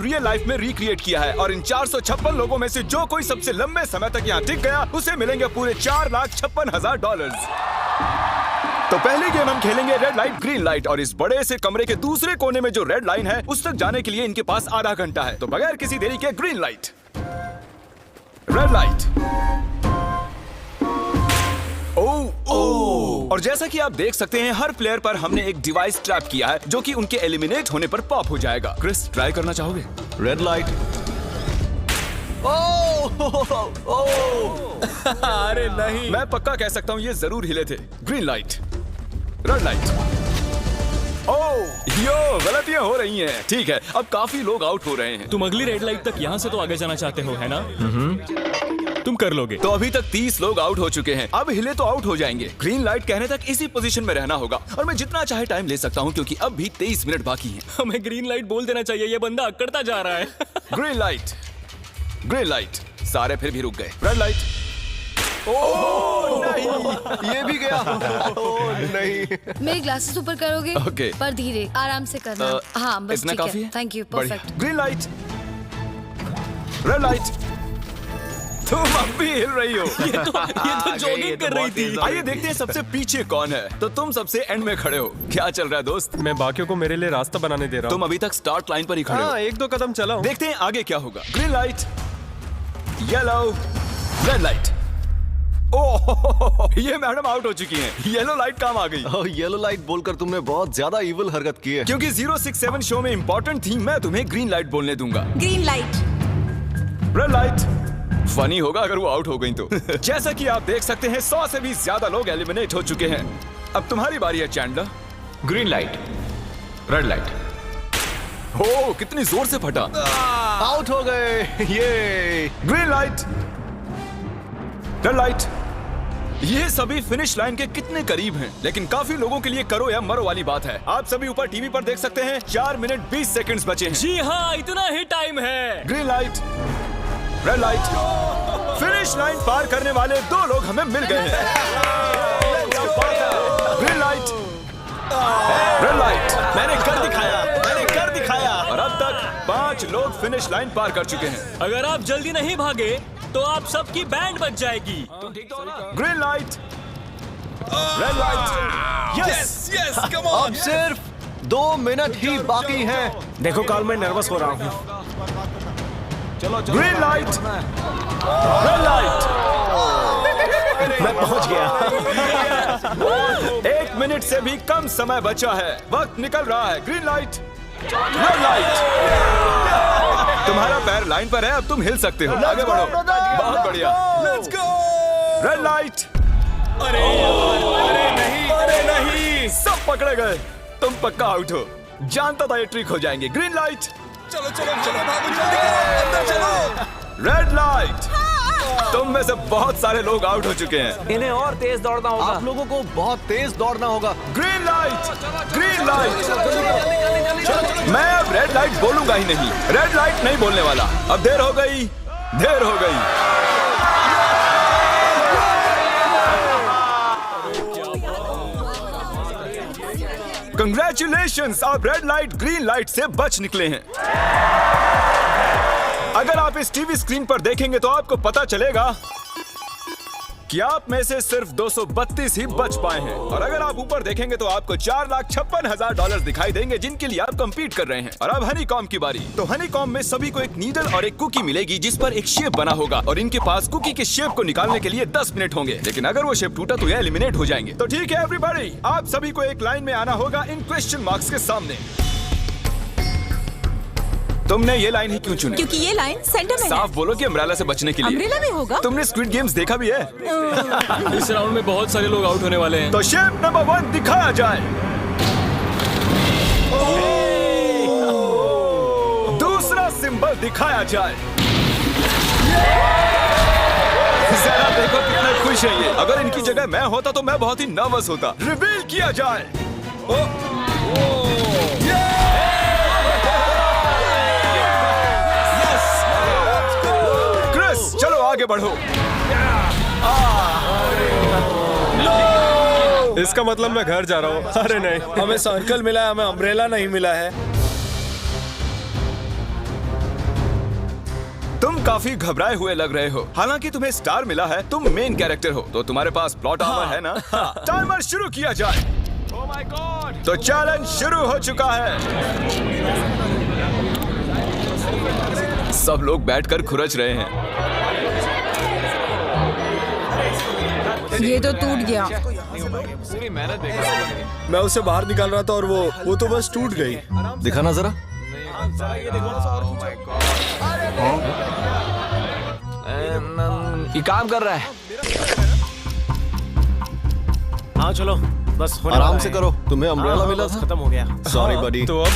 Real life में recreate किया है और इन 456 लोगों में से जो कोई सबसे लंबे समय तक यहाँ टिक गया उसे मिलेंगे पूरे $4,56,000। तो पहली गेम हम खेलेंगे रेड लाइट ग्रीन लाइट और इस बड़े से कमरे के दूसरे कोने में जो रेड लाइन है उस तक जाने के लिए इनके पास आधा घंटा है। तो बगैर किसी देरी के ग्रीन लाइट, रेड लाइट। और जैसा कि आप देख सकते हैं हर प्लेयर पर हमने एक डिवाइस ट्रैप किया है जो कि उनके एलिमिनेट होने पर पॉप हो जाएगा। क्रिस, ट्राई करना चाहोगे? Red light. अरे नहीं, मैं पक्का कह सकता हूँ ये जरूर हिले थे। Green light, red light. Yo, गलतियां हो रही हैं। ठीक है, अब काफी लोग आउट हो रहे हैं। तुम अगली रेड लाइट तक यहाँ से तो आगे जाना चाहते हो, है ना? तुम कर लोगे। तो अभी तक 30 लोग आउट हो चुके हैं। अब हिले तो आउट हो जाएंगे। ग्रीन लाइट कहने तक इसी पोजीशन में रहना होगा और मैं जितना चाहे टाइम ले सकता हूँ क्योंकि अब भी 23 मिनट बाकी हैं। हमें ग्रीन लाइट बोल देना चाहिए, ये बंदा अकड़ता जा रहा है। Green light, green light. सारे फिर भी रुक गए। Red light. नहीं, ये भी गया। नहीं। मेरे ग्लासेस ऊपर करोगे? ओके। पर धीरे, आराम से करना। हाँ, बस इतना ठीक है। काफी है? थैंक यू, बढ़िया। Perfect. Green light, red light. तुम अब भी हिल रही हो। ये तो जॉगिंग कर रही थी। आइए देखते हैं सबसे पीछे कौन है। तो तुम सबसे एंड में खड़े हो। क्या चल रहा है दोस्त? मैं बाकियों को मेरे लिए रास्ता बनाने दे रहा हूँ। तुम अभी तक स्टार्ट लाइन पर ही खड़े हो। हाँ, 1-2 कदम चला हूँ। देखते हैं आगे क्या होगा। Green light, yellow, red light. Oh, ये मैडम आउट हो चुकी हैं। येलो लाइट काम आ गई। येलो लाइट बोलकर तुमने बहुत ज्यादा इविल हरकत की है। क्योंकि 067 शो में इंपॉर्टेंट थी, मैं तुम्हें ग्रीन लाइट बोलने दूंगा। Green light. Red light. Funny होगा अगर वो आउट हो गई तो। जैसा कि आप देख सकते हैं 100 से भी ज्यादा लोग एलिमिनेट हो चुके हैं। अब तुम्हारी बारी है Chandler. Green light, red light. हो, कितनी जोर से फटा। आउट हो गए। ये ग्रीन लाइट, रेड लाइट। ये सभी फिनिश लाइन के कितने करीब हैं, लेकिन काफी लोगों के लिए करो या मरो वाली बात है। आप सभी ऊपर टीवी पर देख सकते हैं 4 मिनट 20 सेकंड्स बचे हैं। जी हाँ, इतना ही टाइम है। Green light, red light. Finish line पार करने वाले 2 लोग हमें मिल गए हैं। Green light, red light. मैंने कर दिखाया, मैंने कर दिखाया। और अब तक 5 लोग फिनिश लाइन पार कर चुके हैं। अगर आप जल्दी नहीं भागे तो आप सबकी बैंड बच जाएगी। Green light, red light. Yes, yes, come on. अब सिर्फ 2 मिनट ही बाकी हैं। देखो काल, मैं नर्वस हो रहा हूँ। Green light, red light. मैं पहुंच गया। 1 मिनट से भी कम समय बचा है। वक्त निकल रहा है। Green light, red light. तुम्हारा पैर लाइन पर है, अब तुम हिल सकते हो। आगे बढ़ो। बहुत बढ़िया। Let's go. Red light. अरे नहीं, अरे नहीं, सब पकड़े गए। तुम पक्का आउट हो। जानता था ये ट्रिक हो जाएंगे। Green light. चलो चलो चलो, भागो जल्दी करो, अंदर चलो। Red light. तुम में से बहुत सारे लोग आउट हो चुके हैं। इन्हें और तेज दौड़ना होगा। आप लोगों को बहुत तेज दौड़ना होगा। Green light, green light. मैं अब रेड लाइट बोलूंगा ही नहीं। रेड लाइट नहीं बोलने वाला। अब देर हो गई, देर हो गई। कंग्रेचुलेशंस, आप रेड लाइट ग्रीन लाइट से बच निकले हैं। अगर आप इस टीवी स्क्रीन पर देखेंगे तो आपको पता चलेगा कि आप में से सिर्फ 232 ही बच पाए हैं। और अगर आप ऊपर देखेंगे तो आपको $4,56,000 दिखाई देंगे जिनके लिए आप कंपीट कर रहे हैं। और अब हनीकॉम्ब की बारी। तो हनीकॉम्ब में सभी को एक नीडल और एक कुकी मिलेगी जिस पर एक शेप बना होगा और इनके पास कुकी के शेप को निकालने के लिए 10 मिनट होंगे। लेकिन अगर वो शेप टूटा तो ये एलिमिनेट हो जाएंगे। तो ठीक है एवरीबॉडी, आप सभी को एक लाइन में आना होगा इन क्वेश्चन मार्क्स के सामने। तुमने ये लाइन ही क्यों चुनी? क्योंकि ये लाइन सेंटर में साफ बोलो कि अम्ब्रेला से बचने के लिए। अम्ब्रेला में होगा? तुमने स्क्विड गेम्स देखा भी है? इस राउंड में बहुत सारे लोग आउट होने वाले हैं। तो शेप नंबर 1 दिखाया जाए। दूसरा सिंबल दिखाया जाए। जरा देखो कितने खुश है ये। अगर इनकी जगह मैं होता तो मैं बहुत ही नर्वस होता। रिवील किया जाए। क्रिस, चलो आगे बढ़ो। इसका मतलब मैं घर जा रहा हूँ। अरे नहीं, हमें सर्कल मिला है, हमें अम्ब्रेला नहीं मिला है। तुम काफी घबराए हुए लग रहे हो। हालांकि तुम्हें स्टार मिला है, तुम मेन कैरेक्टर हो, तो तुम्हारे पास प्लॉट आर्मर है ना? टाइमर शुरू किया जाए। Oh my God! तो चैलेंज शुरू हो चुका है। सब लोग बैठकर खुरच रहे हैं। ये तो टूट गया। पूरी मेहनत देखो। मैं उसे बाहर निकाल रहा था और वो तो बस टूट गई। दिखाना जरा। ये काम कर रहा है। हाँ चलो, बस होने आराम वाला से है। करो। तुम्हें अम्ब्रेला मिला बस था? खत्म हो गया। सॉरी बडी। तो अब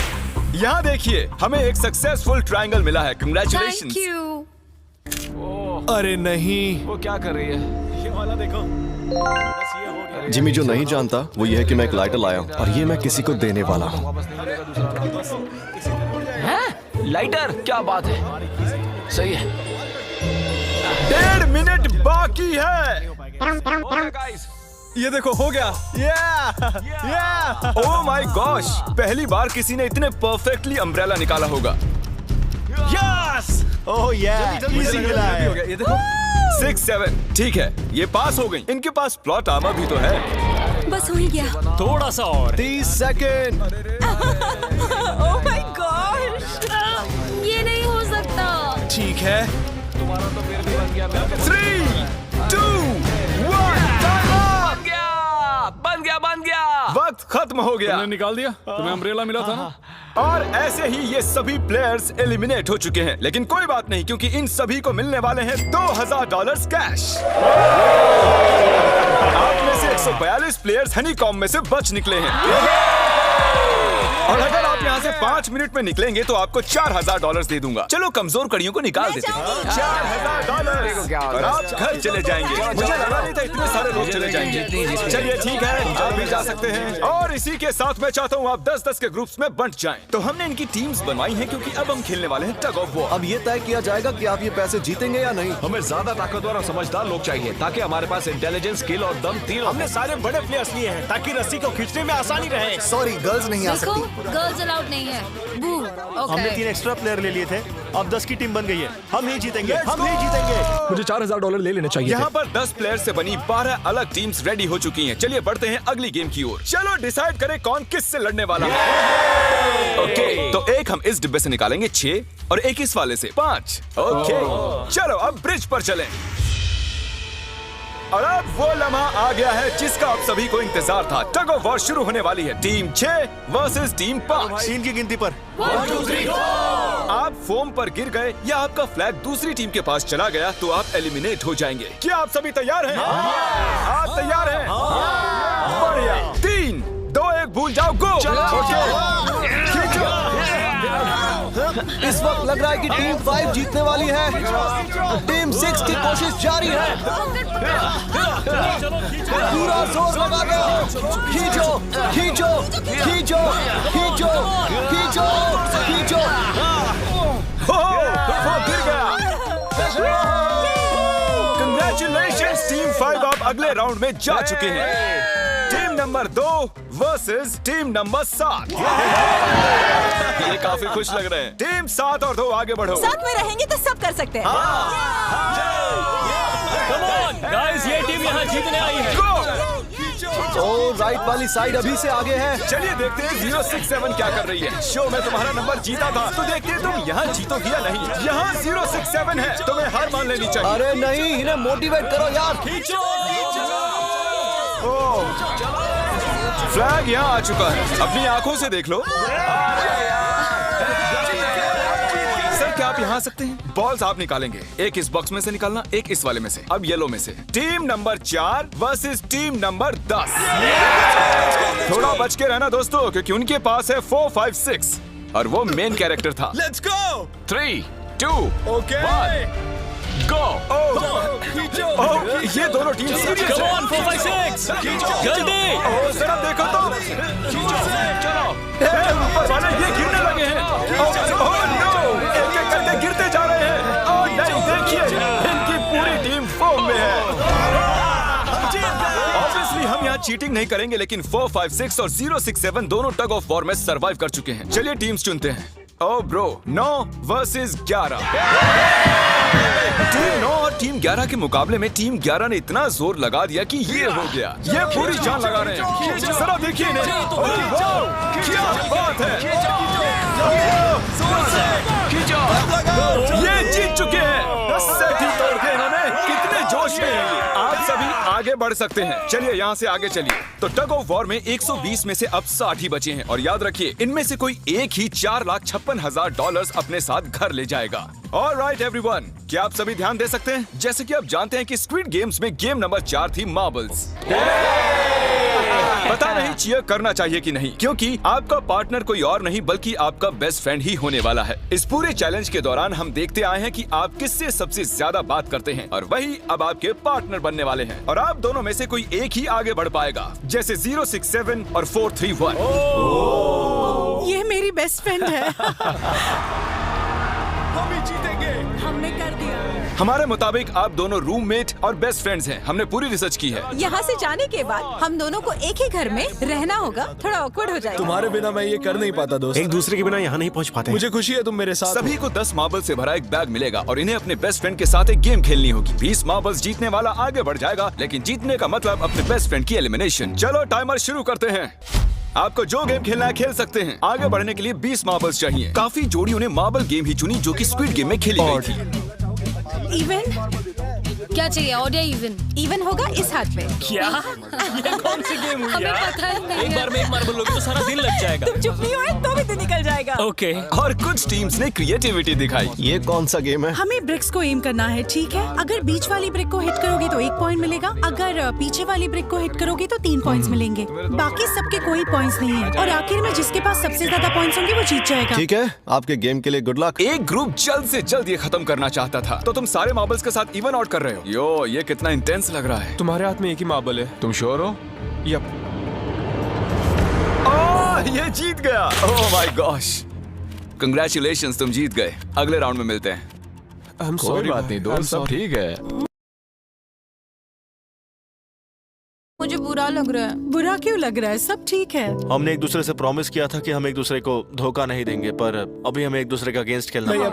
यहाँ देखिए, हमें एक सक्सेसफुल ट्रायंगल मिला है। Thank congratulations. यू। अरे नहीं, वो क्या कर रही है? ये वाला देखो। बस ये हो गया। जिमी जो नहीं जानता वो ये है कि मैं एक लाइटर लाया हूँ और ये मैं किसी को देने वाला हूँ। लाइटर? क्या बात है, सही है। 1.5 मिनट बाकी है। गाइस, ये देखो, हो गया। ओह माय गॉश, पहली बार किसी ने इतने परफेक्टली अम्ब्रेला निकाला होगा। यस! ओह इजी मिला है। ये देखो। 6, 7, ठीक है, ये पास हो गई। इनके पास प्लॉट आर्मर भी तो है। बस हो ही गया। थोड़ा सा और। 30 सेकेंड। Oh my God. ये नहीं हो सकता। ठीक है। तुम्हारा तो फिर भी बन गया। 3, 2, 1, टाइम अप। बन गया। वक्त खत्म हो गया। तुमने निकाल दिया? तुम्हें अम्ब्रेला मिला था ना? और ऐसे ही ये सभी प्लेयर्स एलिमिनेट हो चुके हैं। लेकिन कोई बात नहीं, क्योंकि इन सभी को मिलने वाले हैं $2000 कैश। आप में से 142 प्लेयर्स हनीकॉम्ब में से बच निकले हैं। और अगर आप यहाँ से 5 मिनट में निकलेंगे तो आपको $4000 दे दूंगा। चलो कमजोर कड़ियों को निकाल देते हैं। $4000 और आप घर चले जाएंगे। मुझे लगा नहीं था इतने सारे लोग चले जाएंगे। चलिए ठीक है, आप भी जा सकते हैं। और इसी के साथ मैं चाहता हूँ आप 10-10 के ग्रुप्स में बंट जाएं। तो हमने इनकी टीम्स बनवाई हैं क्योंकि अब हम खेलने वाले हैं टग ऑफ वॉर। अब ये तय किया जाएगा कि आप ये पैसे जीतेंगे या नहीं। हमें ज्यादा ताकतवर और समझदार लोग चाहिए ताकि हमारे पास इंटेलिजेंस, स्किल और दम तीनों। हमने सारे बड़े प्लेयर्स लिए हैं ताकि रस्सी को खींचने में आसानी रहे। सॉरी, गर्ल्स नहीं आ देखो, सकती। गर्ल्स अलाउड नहीं है। बू। हमने 3 एक्स्ट्रा प्लेयर ले लिए थे। अब 10 की टीम बन गई है। हम ही जीतेंगे, हम ही जीतेंगे। मुझे $4000 ले लेने चाहिए। यहाँ पर 10 प्लेयर से बनी 12 अलग टीम्स रेडी हो चुकी हैं। चलिए बढ़ते हैं अगली गेम की ओर। चलो डिसाइड करें कौन किस से लड़ने वाला है। ओके, तो एक हम इस डिब्बे से निकालेंगे 6 और एक इस वाले से 5। ओके, चलो अब ब्रिज पर चलें। और अब वो लम्हा आ गया है जिसका आप सभी को इंतजार था। टग ऑफ वॉर शुरू होने वाली है। Team 6 versus team 5। 3 की गिनती पर। 1, 2, 3, आप फोम पर गिर गए या आपका फ्लैग दूसरी टीम के पास चला गया तो आप एलिमिनेट हो जाएंगे। क्या आप सभी तैयार हैं? आप तैयार हैं? बढ़िया। 3, 2, 1 भूल जाओ, गो। इस वक्त लग रहा है कि टीम 5 जीतने वाली है। टीम 6 की कोशिश जारी है। पूरा जोर लगा दो। खींचो, खींचो, खींचो, खींचो, खींचो, खींचो। वो गिर गया। कंग्रेचुलेशंस टीम 5, आप अगले राउंड में जा चुके हैं। Team number 2 versus team number 7। ये काफी खुश लग रहे हैं। टीम 7 और 2 आगे बढ़ो। साथ में रहेंगे तो सब कर सकते हैं। कम ऑन गाइस, ये टीम यहाँ जीतने आई है। ओ, राइट वाली साइड अभी से आगे है। चलिए देखते हैं 067 क्या कर रही है। शो में तुम्हारा नंबर जीता था तो देखते हैं तुम यहाँ जीतोगे या नहीं। यहाँ 067 है, तुम्हें हार मान लेनी चाहिए। अरे नहीं, इन्हें मोटिवेट करो यार। फ्लैग यहाँ आ चुका है, अपनी आंखों से देख लो। सर क्या आप यहाँ आ सकते हैं? बॉल्स आप निकालेंगे, एक इस बॉक्स में से निकालना, एक इस वाले में से। अब येलो में से। Team number 4 versus team number 10। थोड़ा बच के रहना दोस्तों, क्योंकि उनके पास है 4, 5, 6 और वो मेन कैरेक्टर था। Let's go. 3, 2, ओके। 1 गो। ये दोनों टीम सीरियस कम है। ऑन 4, 5, 6 जल्दी। जरा देखो तो। चलो। ऊपर वाले ये गिरने लगे हैं। ओह नो, एक-एक करके गिरते जा रहे हैं। ओह नहीं, देखिए इनकी पूरी टीम फोम में है। ऑब्वियसली हम यहाँ चीटिंग नहीं करेंगे, लेकिन 4, 5, 6 और 067 दोनों टग ऑफ वॉर में सरवाइव कर चुके हैं। चलिए टीम्स चुनते हैं। ओ ब्रो, 9 वर्सेस 11। टीम 9 और टीम 11 के मुकाबले में टीम 11 ने इतना जोर लगा दिया कि ये हो गया। ये पूरी जान लगा रहे हैं। जरा देखिए इन्हें। वाह, क्या बात है। ये जीत चुके हैं। 10 सेट ही तोड़ के इन्होंने। कितने जोश में हैं ये। आप सभी आगे बढ़ सकते हैं। चलिए यहाँ से आगे चलिए। तो टग ऑफ वॉर में 120 में से अब 60 ही बचे हैं और याद रखिए इनमें से कोई एक ही $4,56,000 अपने साथ घर ले जाएगा। ऑलराइट एवरीवन, क्या आप सभी ध्यान दे सकते हैं? जैसे कि आप जानते हैं कि स्क्विड गेम्स में गेम नंबर 4 थी मार्बल्स। पता नहीं चीयर करना चाहिए कि नहीं, क्योंकि आपका पार्टनर कोई और नहीं बल्कि आपका बेस्ट फ्रेंड ही होने वाला है। इस पूरे चैलेंज के दौरान हम देखते आए हैं कि आप किससे सबसे ज्यादा बात करते हैं और वही अब आपके पार्टनर बनने वाले हैं और आप दोनों में से कोई एक ही आगे बढ़ पाएगा, जैसे 067 और 431। ये मेरी बेस्ट फ्रेंड है। हमने कर दिया। हमारे मुताबिक आप दोनों रूममेट और बेस्ट फ्रेंड्स हैं। हमने पूरी रिसर्च की है। यहाँ से जाने के बाद हम दोनों को एक ही घर में रहना होगा। थोड़ा ऑकवर्ड हो जाएगा। तुम्हारे बिना मैं ये कर नहीं पाता दोस्त। एक दूसरे के बिना यहाँ नहीं पहुँच पाते। मुझे खुशी है तुम मेरे साथ हो। सभी को 10 मार्बल से भरा एक बैग मिलेगा और इन्हें अपने बेस्ट फ्रेंड के साथ एक गेम खेलनी होगी। 20 मार्बल्स जीतने वाला आगे बढ़ जाएगा, लेकिन जीतने का मतलब अपने बेस्ट फ्रेंड की एलिमिनेशन। चलो टाइमर शुरू करते हैं। आपको जो गेम खेलना है खेल सकते हैं। आगे बढ़ने के लिए 20 मार्बल्स चाहिए। काफी जोड़ियों ने मार्बल गेम ही चुनी जो कि स्क्विड गेम में खेली गई थी। इवन क्या चाहिए? ऑड या इवन? इवन होगा इस हाथ में। क्या? ये कौन सी गेम हुई हमें यार? पता ही नहीं एक है। बार में एक मार्बल लोगे तो सारा दिन लग जाएगा। तुम चुप नहीं हुए तो भी दिन निकल जाएगा। ओके। और कुछ टीम्स ने क्रिएटिविटी दिखाई। ये कौन सा गेम है? हमें ब्रिक्स को एम करना है, ठीक है? अगर बीच वाली ब्रिक को हिट करोगे तो 1 पॉइंट मिलेगा। अगर पीछे वाली ब्रिक को हिट करोगे तो 3 पॉइंट्स मिलेंगे। बाकी सबके कोई पॉइंट्स नहीं है और आखिर में जिसके पास सबसे ज्यादा पॉइंट्स होंगे वो जीत जाएगा। ठीक है, आपके गेम के लिए गुड लक। एक ग्रुप जल्द से जल्द ये खत्म करना चाहता था, तो तुम सारे मार्बल्स के साथ इवन आउट कर रहे हो। यो, ये कितना इंटेंस लग रहा है। तुम्हारे हाथ में एक ही मार्बल है। तुम श्योर हो? यप। ये जीत गया। ओह माय गॉश, कंग्रेचुलेशंस, तुम जीत गए। अगले राउंड में मिलते हैं। कोई बात नहीं दोस्त, सब ठीक है। मुझे बुरा लग रहा है। बुरा क्यों लग रहा है? सब ठीक है। हमने एक दूसरे से प्रॉमिस किया था कि हम एक दूसरे को धोखा नहीं देंगे, पर अभी हमें एक दूसरे का अगेंस्ट खेलना नहीं, पड़ अब